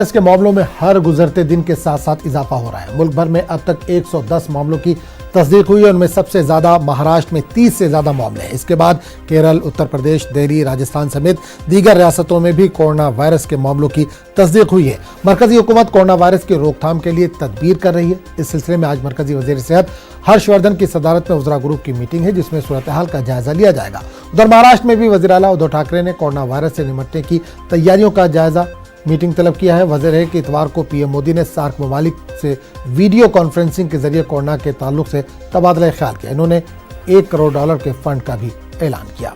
इसके मामलों में हर गुजरते दिन के साथ साथ इजाफा हो रहा है। मुल्क भर में अब तक 110 मामलों की तस्दीक हुई है। उनमें सबसे ज्यादा महाराष्ट्र में 30 से ज्यादा मामले हैं। इसके बाद केरल, उत्तर प्रदेश, दिल्ली, राजस्थान समेत दीगर रियासतों में भी कोरोना वायरस के मामलों की तस्दीक हुई है। मरकजी हुकूमत कोरोना वायरस की रोकथाम के लिए तदबीर कर रही है। इस सिलसिले में आज मरकजी वजीर सेहत हर्षवर्धन की सदारत में वज़रा ग्रुप की मीटिंग है, जिसमें सूरत हाल का जायजा लिया जाएगा। उधर महाराष्ट्र में भी वज़ीर आला उद्धव ठाकरे ने कोरोना वायरस से निपटने की तैयारियों का जायजा मीटिंग तलब किया है। वजह है कि इतवार को पीएम मोदी ने सार्क ममालिक से वीडियो कॉन्फ्रेंसिंग के जरिए कोरोना के ताल्लुक से तबादला ख्याल किया। इन्होंने $1 करोड़ के फंड का भी ऐलान किया।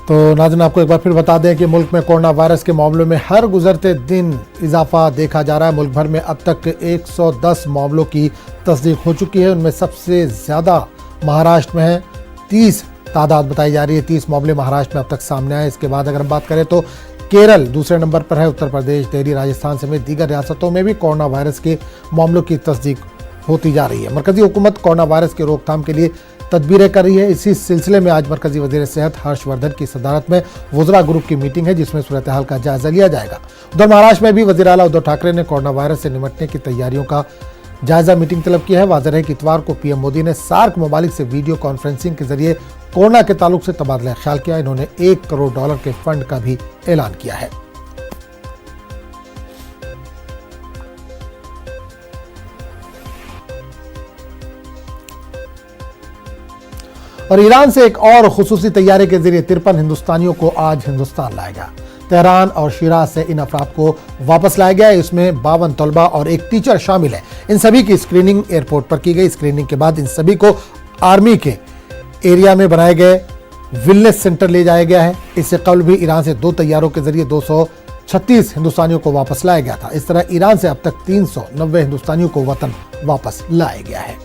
तो नाज़रीन, आपको एक बार फिर बता दें कि मुल्क में कोरोना वायरस के मामलों में हर गुजरते दिन इजाफा देखा जा रहा है। मुल्क भर में अब तक 110 मामलों की तस्दीक हो चुकी है। उनमें सबसे ज़्यादा महाराष्ट्र में है, 30 तादाद बताई जा रही है। 30 मामले महाराष्ट्र में अब तक सामने आए। इसके बाद अगर हम बात करें तो केरल दूसरे नंबर पर है। उत्तर प्रदेश, दिल्ली, राजस्थान समेत दीगर रियासतों में भी कोरोना वायरस के मामलों की तस्दीक होती जा रही है। मरकजी हुकूमत कोरोना वायरस की रोकथाम के लिए तदबीरें कर रही है। इसी सिलसिले में आज मरकजी वजीर सेहत हर्षवर्धन की सदारत में वज़रा ग्रुप की मीटिंग है, जिसमें सूरत हाल का जायजा लिया जाएगा। उधर महाराष्ट्र में भी वज़ीर आला उद्धव ठाकरे ने कोरोना वायरस से निपटने की तैयारियों का जायजा मीटिंग तलब किया है। वाज़ेह है कि इतवार को पीएम मोदी ने सार्क ममालिक से वीडियो कॉन्फ्रेंसिंग के जरिए कोरोना के ताल्लुक से तबादला ख्याल किया। इन्होंने $1 करोड़ के फंड का भी ऐलान किया है। और ईरान से एक और खुसूसी तैयारी के जरिए 53 हिंदुस्तानियों को आज हिंदुस्तान लाया गया। तेहरान और शिराज से इन अफराद को वापस लाया गया। इसमें 52 तलबा और एक टीचर शामिल है। इन सभी की स्क्रीनिंग एयरपोर्ट पर की गई। स्क्रीनिंग के बाद इन सभी को आर्मी के एरिया में बनाए गए वेलनेस सेंटर ले जाया गया है। इससे कबल भी ईरान से 2 तैयारों के जरिए 236 हिंदुस्तानियों को वापस लाया गया था। इस तरह ईरान से अब तक 390 हिंदुस्तानियों को वतन वापस लाया गया है।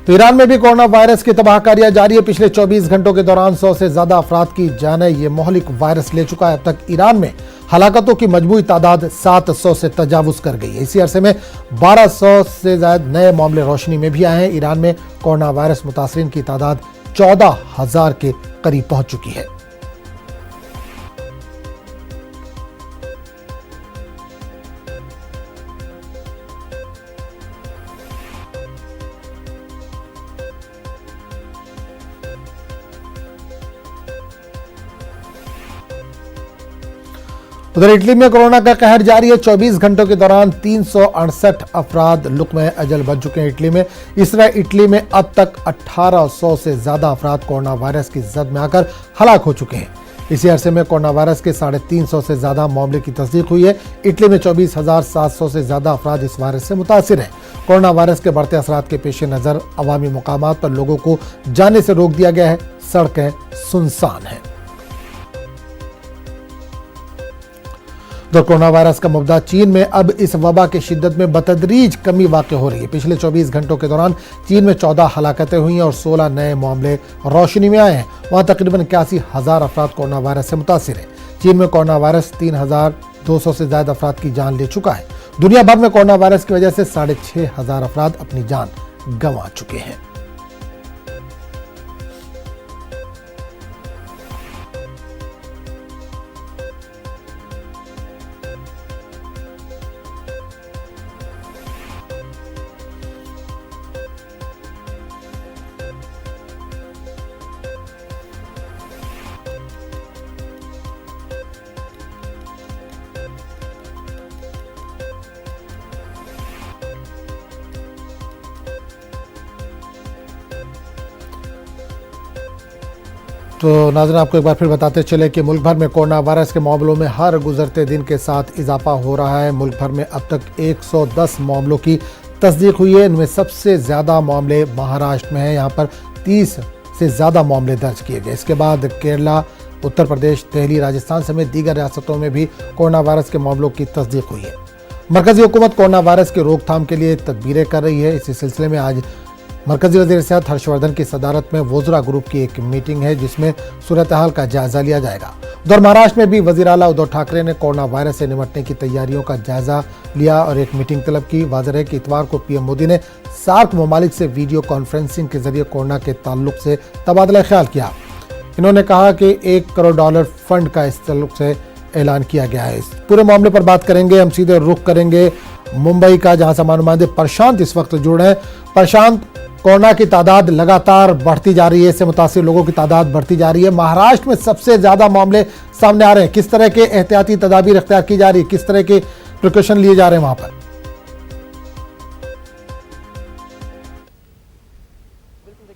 तो ईरान में भी कोरोना वायरस की तबाहकारियां जारी है। पिछले 24 घंटों के दौरान 100 से ज्यादा अफराद की जानें ये मोहलिक वायरस ले चुका है। अब तक ईरान में हलाकतों की मजमूई तादाद 700 से तजावुज कर गई है। इसी अरसे में 1200 से ज्यादा नए मामले रोशनी में भी आए हैं। ईरान में कोरोना वायरस मुतासरीन की तादाद 14,000 के करीब पहुंच चुकी है। उधर इटली में कोरोना का कहर जारी है। 24 घंटों के दौरान 368 अफराद लुक्मे अजल बन चुके हैं इटली में। इस तरह इटली में अब तक 1800 से ज्यादा अफराद कोरोना वायरस की जद में आकर हलाक हो चुके हैं। इसी अरसे में कोरोना वायरस के 350 से ज्यादा मामले की तस्दीक हुई है। इटली में 24,700 से ज्यादा अफराद इस वायरस से मुतासिर हैं। कोरोना वायरस के बढ़ते असरात के पेश नजर अवामी मुकामात पर लोगों को जाने से रोक दिया गया है। सड़कें सुनसान हैं। तो कोरोना वायरस का मुद्दा चीन में अब इस वबा की शिद्दत में बतदरीज कमी वाक़ हो रही है। पिछले 24 घंटों के दौरान चीन में 14 हलाकतें हुई हैं और 16 नए मामले रोशनी में आए हैं। वहाँ तकरीबन 81,000 अफराद कोरोना वायरस से मुतासिर हैं। चीन में कोरोना वायरस 3,200 से ज्यादा अफराद की जान ले चुका है। दुनिया भर में कोरोना वायरस की वजह से 6,500 अफराद अपनी जान गंवा चुके हैं। तो नाज़रीन, आपको एक बार फिर बताते चले कि मुल्क भर में कोरोना वायरस के मामलों में हर गुजरते दिन के साथ इजाफा हो रहा है। मुल्क भर में अब तक 110 मामलों की तस्दीक हुई है। इनमें सबसे ज़्यादा मामले महाराष्ट्र में हैं। यहाँ पर 30 से ज़्यादा मामले दर्ज किए गए। इसके बाद केरला, उत्तर प्रदेश, दिल्ली, राजस्थान समेत दीगर रियासतों में भी कोरोना वायरस के मामलों की तस्दीक हुई है। मरकजी हुकूमत कोरोना वायरस की रोकथाम के लिए तदबीरें कर रही है। इसी सिलसिले में आज मरकजी वज़ीर सेहत हर्षवर्धन की सदारत में वोज़रा ग्रुप की एक मीटिंग है जिसमें सूरत हाल का जायजा लिया जाएगा। उधर महाराष्ट्र में भी वज़ीर आला उद्धव ठाकरे ने कोरोना वायरस से निपटने की तैयारियों का जायजा लिया और एक मीटिंग तलब की। वाज़ेह है कि इतवार को पीएम मोदी ने सार्क ममालिक से वीडियो कॉन्फ्रेंसिंग के जरिए कोरोना के ताल्लुक से तबादला ख्याल किया। इन्होंने कहा कि $1 करोड़ फंड का इस ताल्लुक से ऐलान किया गया है। इस पूरे मामले पर बात करेंगे, हम सीधे रुख करेंगे मुंबई का, जहां से हमारे नुमाइंदे प्रशांत इस वक्त जुड़ रहे हैं। प्रशांत, कोरोना की तादाद लगातार बढ़ती जा रही है, इससे मुतासिर लोगों की तादाद बढ़ती जा रही है। महाराष्ट्र में सबसे ज्यादा मामले सामने आ रहे हैं, किस तरह के एहतियाती तदाबीर इख्तियार की जा रही है, किस तरह के प्रिकॉशन लिए जा रहे हैं वहां पर?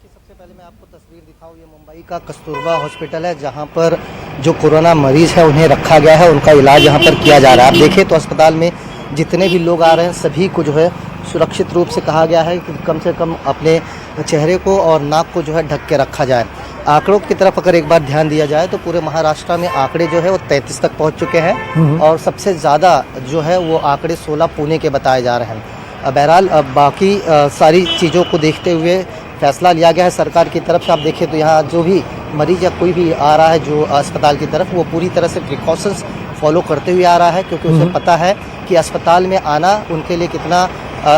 सबसे पहले मैं आपको तस्वीर दिखाऊं, ये मुंबई का कस्तूरबा हॉस्पिटल है जहां पर जो कोरोना मरीज है उन्हें रखा गया है, उनका इलाज यहां पर किया जा रहा है। आप देखें तो अस्पताल में जितने भी लोग आ रहे हैं सभी को जो है सुरक्षित रूप से कहा गया है कि कम से कम अपने चेहरे को और नाक को जो है ढक के रखा जाए। आंकड़ों की तरफ अगर एक बार ध्यान दिया जाए तो पूरे महाराष्ट्र में आंकड़े जो है वो 33 तक पहुँच चुके हैं और सबसे ज़्यादा जो है वो आंकड़े 16 पुणे के बताए जा रहे हैं। बहरहाल बाकी सारी चीज़ों को देखते हुए फैसला लिया गया है सरकार की तरफ से। आप देखें तो यहाँ जो भी मरीज या कोई भी आ रहा है जो अस्पताल की तरफ, वो पूरी तरह से प्रिकॉशंस फॉलो करते हुए आ रहा है क्योंकि उसे पता है कि अस्पताल में आना उनके लिए कितना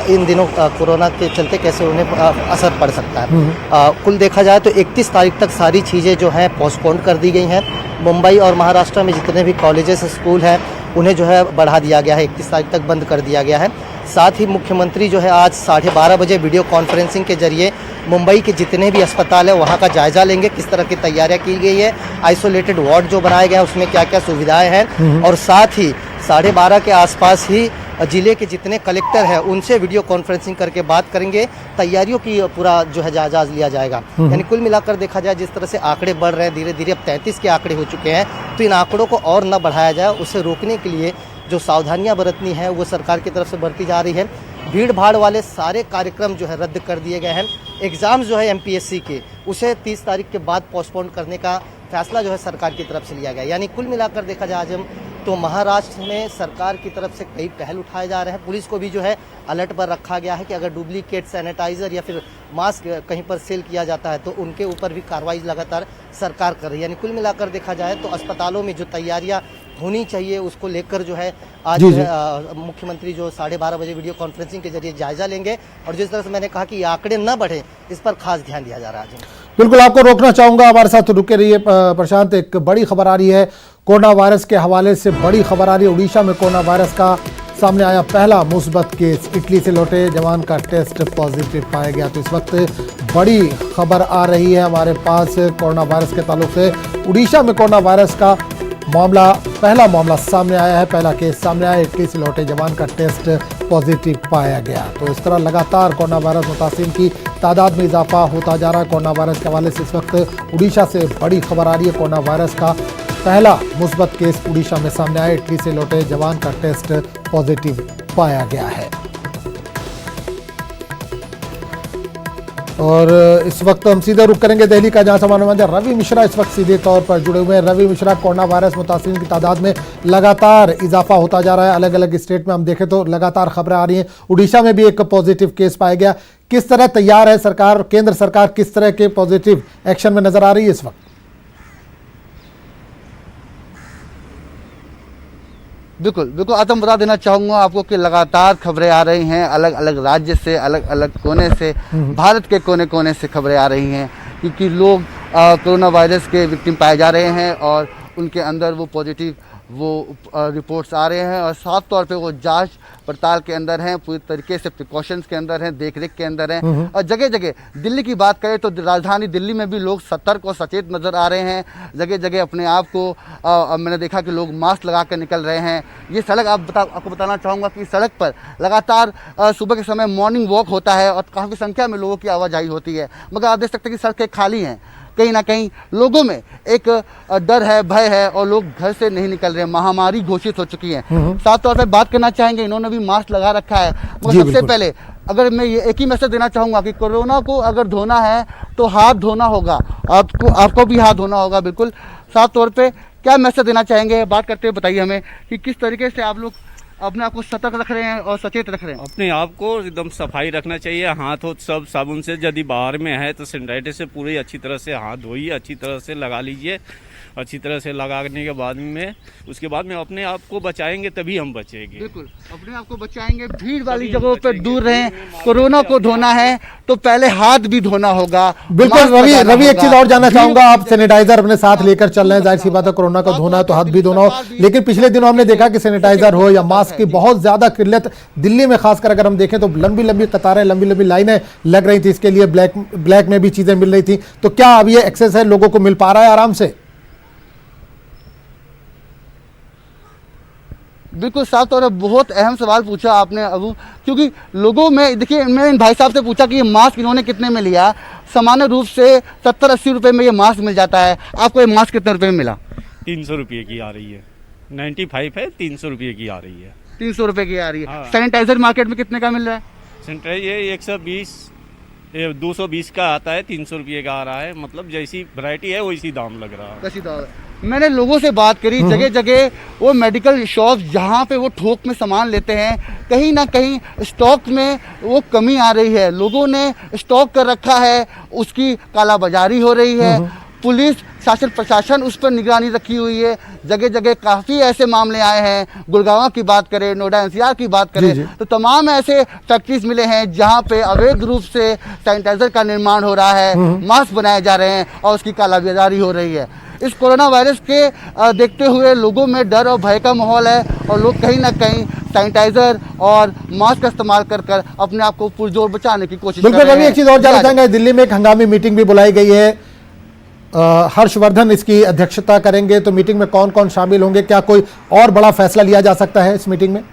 इन दिनों कोरोना के चलते कैसे उन्हें असर पड़ सकता है। कुल देखा जाए तो 31 तारीख तक सारी चीज़ें जो हैं पोस्टपोन कर दी गई हैं। मुंबई और महाराष्ट्र में जितने भी कॉलेजेस स्कूल हैं उन्हें जो है बढ़ा दिया गया है, 31 तारीख तक बंद कर दिया गया है। साथ ही मुख्यमंत्री जो है आज 12:30 बजे वीडियो कॉन्फ्रेंसिंग के जरिए मुंबई के जितने भी अस्पताल है वहाँ का जायजा लेंगे, किस तरह की तैयारियां की गई है, आइसोलेटेड वार्ड जो बनाए गए हैं उसमें क्या क्या सुविधाएं हैं, और साथ ही 12:30 के आसपास ही जिले के जितने कलेक्टर हैं उनसे वीडियो कॉन्फ्रेंसिंग करके बात करेंगे। तैयारियों की पूरा जो है जायजा लिया जाएगा। यानी कुल मिलाकर देखा जाए जिस तरह से आंकड़े बढ़ रहे हैं धीरे धीरे, अब 33 के आंकड़े हो चुके हैं, तो इन आंकड़ों को और न बढ़ाया जाए, उसे रोकने के लिए जो सावधानियां बरतनी है वो सरकार की तरफ से बरती जा रही है। भीड़ भाड़ वाले सारे कार्यक्रम जो है रद्द कर दिए गए हैं। एग्ज़ाम्स जो है MPSC के उसे 30 तारीख के बाद पोस्टपोन करने का फैसला जो है सरकार की तरफ से लिया गया। यानी कुल मिलाकर देखा जाए आज हम तो महाराष्ट्र में सरकार की तरफ से कई पहल उठाए जा रहे हैं। पुलिस को भी जो है अलर्ट पर रखा गया है कि अगर डुप्लीकेट सैनिटाइज़र या फिर मास्क कहीं पर सेल किया जाता है तो उनके ऊपर भी कार्रवाई लगातार सरकार कर रही है। यानी कुल मिलाकर देखा जाए तो अस्पतालों में जो तैयारियां होनी चाहिए उसको लेकर जो है आज मुख्यमंत्री जो 12:30 बजे वीडियो कॉन्फ्रेंसिंग के जरिए जायजा लेंगे, और जिस तरह से मैंने कहा कि आंकड़े न बढ़े इस पर खास ध्यान दिया जा रहा है। बिल्कुल, आपको रोकना चाहूंगा, हमारे साथ रुके रहिए प्रशांत। एक बड़ी खबर आ रही है कोरोना वायरस के हवाले से, बड़ी खबर आ रही है उड़ीसा में कोरोना वायरस का सामने आया पहला मुस्बत केस। इटली से लौटे जवान का टेस्ट पॉजिटिव पाया गया। तो इस वक्त बड़ी खबर आ रही है हमारे पास कोरोना वायरस के ताल्लुक से। उड़ीसा में कोरोना वायरस का पहला मामला सामने आया है, पहला केस सामने आया। इटली से लौटे जवान का टेस्ट पॉजिटिव पाया गया। तो इस तरह लगातार कोरोना वायरस मुतासिर की तादाद में इजाफा होता जा रहा है। कोरोना वायरस के हवाले से इस वक्त उड़ीसा से बड़ी खबर आ रही है। कोरोना वायरस का पहला मुस्बत केस उड़ीसा में सामने आया। इटली से लौटे जवान का टेस्ट पॉजिटिव पाया गया है। और इस वक्त हम सीधे रुख करेंगे दिल्ली का, जहां हमारे नुमाइंदे रवि मिश्रा इस वक्त सीधे तौर पर जुड़े हुए हैं। रवि मिश्रा, कोरोना वायरस मुतासिरीन की तादाद में लगातार इजाफा होता जा रहा है। अलग अलग स्टेट में हम देखें तो लगातार खबरें आ रही हैं। उड़ीसा में भी एक पॉजिटिव केस पाया गया। किस तरह तैयार है सरकार, केंद्र सरकार किस तरह के पॉजिटिव एक्शन में नजर आ रही है इस वक्त? बिल्कुल बिल्कुल, आज मैं बता देना चाहूँगा आपको कि लगातार खबरें आ रही हैं अलग अलग राज्य से, अलग अलग कोने से, भारत के कोने कोने से खबरें आ रही हैं क्योंकि लोग कोरोना वायरस के विक्टिम पाए जा रहे हैं और उनके अंदर वो पॉजिटिव रिपोर्ट्स आ रहे हैं और साफ तौर पे वो जांच पड़ताल के अंदर हैं, पूरी तरीके से प्रिकॉशंस के अंदर हैं, देख रेख के अंदर हैं। और जगह जगह दिल्ली की बात करें तो राजधानी दिल्ली में भी लोग सतर्क और सचेत नज़र आ रहे हैं। जगह जगह अपने आप को मैंने देखा कि लोग मास्क लगा कर निकल रहे हैं। ये सड़क आपको बताना चाहूँगा कि सड़क पर लगातार सुबह के समय मॉर्निंग वॉक होता है और काफ़ी संख्या में लोगों की आवाजाही होती है, मगर आप देख सकते हैं कि सड़कें खाली हैं। कहीं ना कहीं लोगों में एक डर है, भय है और लोग घर से नहीं निकल रहे हैं। महामारी घोषित हो चुकी है। साफ तौर पर बात करना चाहेंगे, इन्होंने भी मास्क लगा रखा है। मगर सबसे पहले अगर मैं ये एक ही मैसेज देना चाहूँगा कि कोरोना को अगर धोना है तो हाथ धोना होगा, आपको भी हाथ धोना होगा। बिल्कुल साफ तौर पे क्या मैसेज देना चाहेंगे, बात करते हुए बताइए हमें कि किस तरीके से आप लोग अपने आप को सतर्क रख रहे हैं और सचेत रख रहे हैं? अपने आप को एकदम सफाई रखना चाहिए, हाथ हो सब साबुन से, यदि बाहर में है तो सैनिटाइजर से पूरी अच्छी तरह से हाथ धोइए, अच्छी तरह से लगा लीजिए। अच्छी तरह से लगाने के बाद में उसके बाद में अपने आप को बचाएंगे तभी हम बचेंगे। बिल्कुल अपने आप को बचाएंगे, भीड़ वाली जगहों पर दूर रहें। कोरोना को धोना है तो पहले हाथ भी धोना होगा। बिल्कुल मास्क रवि, लगाना एक होगा। चीज और जानना भीड़- चाहूंगा, आप सैनिटाइजर अपने साथ लेकर चल रहे हैं, जाहिर सी बात है कोरोना को धोना है तो हाथ भी धोना हो, लेकिन पिछले दिनों हमने देखा कि सैनिटाइजर हो या मास्क की बहुत ज्यादा किल्लत दिल्ली में खासकर अगर हम देखें तो लंबी लंबी कतारें, लंबी लंबी लाइनें लग रही थी, इसके लिए ब्लैक में भी चीजें मिल रही थी। तो क्या अब ये एक्सेस है, लोगों को मिल पा रहा है आराम से? बिल्कुल साफ तौर पर बहुत अहम सवाल पूछा आपने अबू, क्योंकि लोगों में देखिए, मैं इन भाई साहब से पूछा कि ये मास्क इन्होंने कितने में लिया। सामान्य रूप से 70-80 रुपए में ये मास्क मिल जाता है, आपको ये मास्क कितने रुपए में मिला? 300 रुपये की आ रही है, 95 है, 300 रुपये की आ रही है। 300 रुपए की आ रही है। हाँ। सैनिटाइजर मार्केट में कितने का मिल रहा है? सैनिटाइजर ये 120 220 का आता है, 300 रुपये का आ रहा है। मतलब जैसी वैरायटी है वैसी दाम लग रहा है। कैसी दवा? मैंने लोगों से बात करी, जगह जगह वो मेडिकल शॉप जहाँ पे वो थोक में सामान लेते हैं, कहीं ना कहीं स्टॉक में वो कमी आ रही है। लोगों ने स्टॉक कर रखा है, उसकी कालाबाजारी हो रही है। पुलिस शासन प्रशासन उस पर निगरानी रखी हुई है। जगह जगह काफ़ी ऐसे मामले आए हैं, गुड़गांव की बात करें, नोएडा एनसीआर की बात जी, करें जी। तो तमाम ऐसे फैक्ट्रीज मिले हैं जहाँ पे अवैध रूप से सैनिटाइजर का निर्माण हो रहा है, मास्क बनाए जा रहे हैं और उसकी कालाबाजारी हो रही है। इस कोरोना वायरस के देखते हुए लोगों में डर और भय का माहौल है और लोग कहीं ना कहीं सैनिटाइजर और मास्क का इस्तेमाल कर अपने आप को पुरजोर बचाने की कोशिश कर बिल्कुल रहे रवि, हैं। एक चीज और जानना चाहेंगे, दिल्ली में एक हंगामी मीटिंग भी बुलाई गई है, हर्षवर्धन इसकी अध्यक्षता करेंगे, तो मीटिंग में कौन कौन शामिल होंगे, क्या कोई और बड़ा फैसला लिया जा सकता है इस मीटिंग में?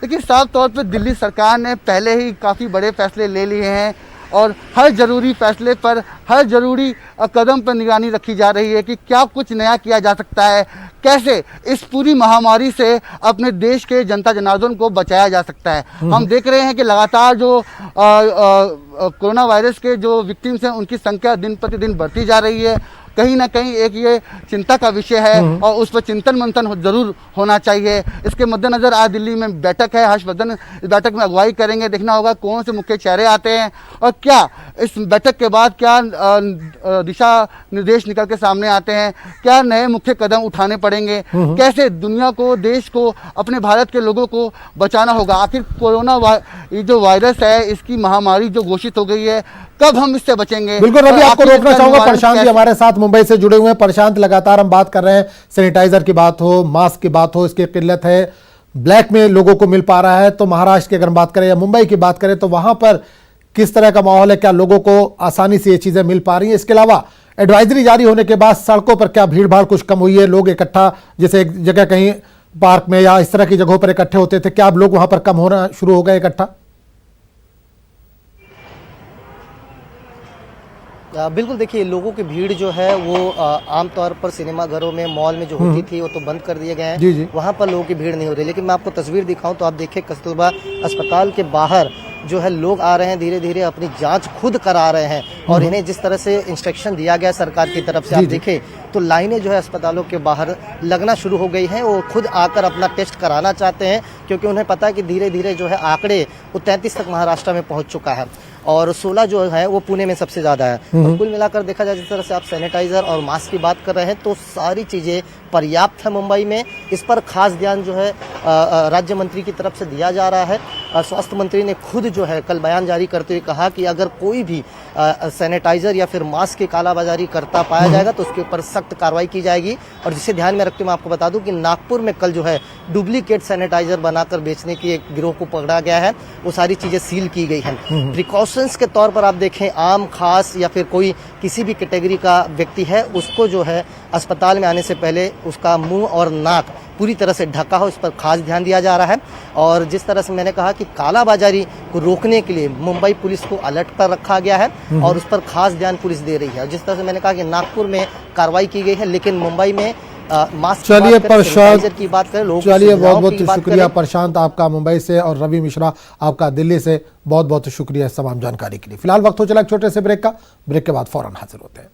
देखिए साफ तौर पर दिल्ली सरकार ने पहले ही काफ़ी बड़े फैसले ले लिए हैं और हर जरूरी फैसले पर, हर जरूरी कदम पर निगरानी रखी जा रही है कि क्या कुछ नया किया जा सकता है, कैसे इस पूरी महामारी से अपने देश के जनता जनार्दन को बचाया जा सकता है। हम देख रहे हैं कि लगातार जो कोरोना वायरस के जो विक्टिम्स हैं उनकी संख्या दिन प्रतिदिन बढ़ती जा रही है। कहीं ना कहीं एक ये चिंता का विषय है और उस पर चिंतन मंथन जरूर होना चाहिए। इसके मद्देनजर आज दिल्ली में बैठक है, हर्षवर्धन इस बैठक में अगुवाई करेंगे। देखना होगा कौन से मुख्य चेहरे आते हैं और क्या इस बैठक के बाद क्या दिशा निर्देश निकल के सामने आते हैं, क्या नए मुख्य कदम उठाने पड़ेंगे, कैसे दुनिया को, देश को, अपने भारत के लोगों को बचाना होगा। आखिर कोरोना ये जो वायरस है, इसकी महामारी जो घोषित हो गई है, कब हम इससे बचेंगे? बिल्कुल रवि, और आपको आखिर रोकना इसका चाहूंगा, निवारण प्रशांत जी कैसे- हमारे साथ मुंबई से जुड़े हुए हैं। प्रशांत, लगातार हम बात कर रहे हैं, सैनिटाइजर की बात हो, मास्क की बात हो, इसकी किल्लत है, ब्लैक में लोगों को मिल पा रहा है, तो महाराष्ट्र की अगर बात करें या मुंबई की बात करें तो वहां पर किस तरह का माहौल है, क्या लोगों को आसानी से ये चीजें मिल पा रही हैं? इसके अलावा एडवाइजरी जारी होने के बाद सड़कों पर क्या भीड़ भाड़ कुछ कम हुई है? लोग इकट्ठा, जैसे एक जगह कहीं पार्क में या इस तरह की जगहों पर इकट्ठे होते थे, क्या अब लोग वहां पर कम होना शुरू हो गए इकट्ठा? बिल्कुल, देखिए लोगों की भीड़ जो है वो आमतौर पर सिनेमा घरों में, मॉल में जो होती थी वो तो बंद कर दिए गए जी, जी। हैं, वहाँ पर लोगों की भीड़ नहीं हो रही। लेकिन मैं आपको तस्वीर दिखाऊं तो आप देखिए कस्तूरबा अस्पताल के बाहर जो है लोग आ रहे हैं, धीरे धीरे अपनी जांच खुद करा रहे हैं और इन्हें जिस तरह से इंस्ट्रक्शन दिया गया सरकार की तरफ से, आप देखें तो लाइनें जो है अस्पतालों के बाहर लगना शुरू हो गई हैं। वो खुद आकर अपना टेस्ट कराना चाहते हैं क्योंकि उन्हें पता है कि धीरे धीरे जो है आंकड़े वो 33 तक महाराष्ट्र में पहुंच चुका है और 16 जो है वो पुणे में सबसे ज़्यादा है। और कुल मिलाकर देखा जाए, जिस तरह से आप सैनिटाइजर और मास्क की बात कर रहे हैं, तो सारी चीज़ें पर्याप्त है मुंबई में। इस पर खास ध्यान जो है राज्य मंत्री की तरफ से दिया जा रहा है। स्वास्थ्य मंत्री ने खुद जो है कल बयान जारी करते हुए कहा कि अगर कोई भी सैनिटाइजर या फिर मास्क की कालाबाजारी करता पाया जाएगा तो उसके ऊपर सख्त कार्रवाई की जाएगी। और जिसे ध्यान में रखते हुए मैं आपको बता दूं कि नागपुर में कल जो है डुप्लीकेट सैनिटाइजर बनाकर बेचने की एक गिरोह को पकड़ा गया है। वो सारी चीज़ें सील की गई हैं। प्रिकॉशंस के तौर पर आप देखें, आम, खास या फिर कोई किसी भी कैटेगरी का व्यक्ति है, उसको जो है अस्पताल में आने से पहले उसका मुंह और नाक पूरी तरह से ढका हो, इस पर खास ध्यान दिया जा रहा है। और जिस तरह से मैंने कहा कि कालाबाजारी को रोकने के लिए मुंबई पुलिस को अलर्ट पर रखा गया है और उस पर खास ध्यान पुलिस दे रही है। और जिस तरह से मैंने कहा कि नागपुर में कार्रवाई की गई है, लेकिन मुंबई में मास्क चलिए प्रशांत, की बात करें, लोगों चलिए बहुत बहुत शुक्रिया प्रशांत आपका मुंबई से, और रवि मिश्रा आपका दिल्ली से, बहुत बहुत शुक्रिया इस तमाम जानकारी के लिए। फिलहाल वक्त हो चला एक छोटे से ब्रेक का, ब्रेक के बाद फौरन हाजिर होते हैं।